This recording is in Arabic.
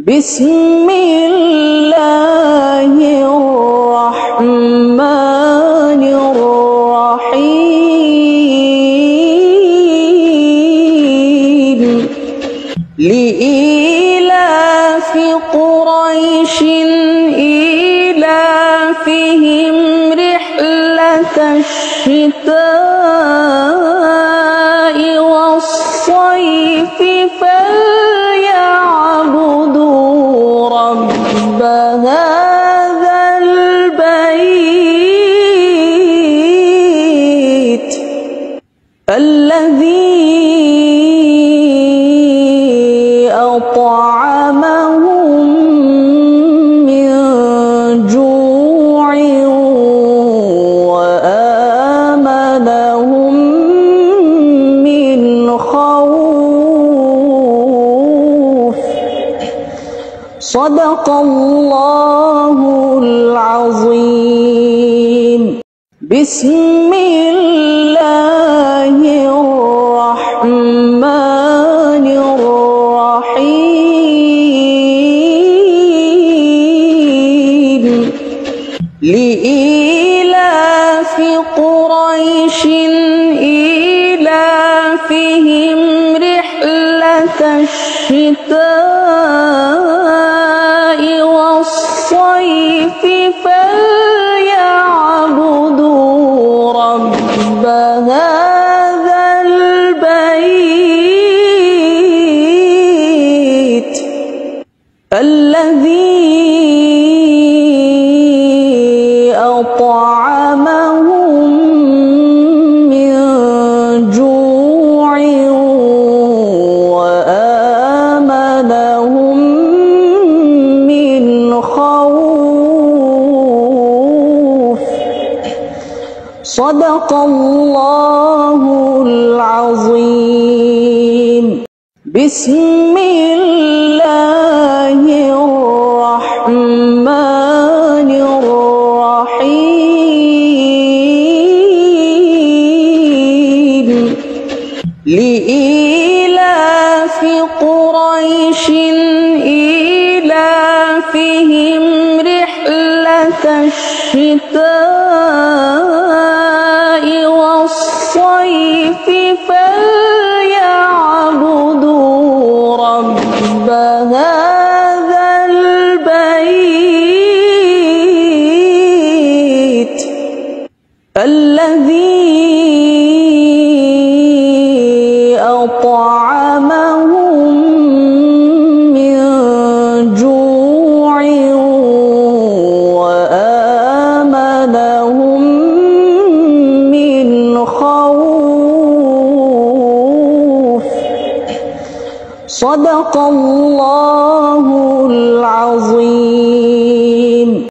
بسم الله الرحمن الرحيم لإيلاف قريش إيلافهم رحلة الشتاء والصيف فليعبدوا رب هذا البيت الذي أطعمهم من جوع وآمنهم من خوف. صدق الله العظيم. بسم الله الرحمن الرحيم لإيلاف قريش إيلافهم رحلة الشتاء والصيف فليعبدوا رب هذا البيت الذي أطعمهم من جوع وآمنهم من خوف. صدق الله العظيم. بسم الله الرحمن الرحيم لإيلاف قريش إيلافهم رحلة الشتاء والصيف فليعبدوا رب هذا البيت الذي أطعمهم من جوع وآمنهم من خوف. صدق الله العظيم.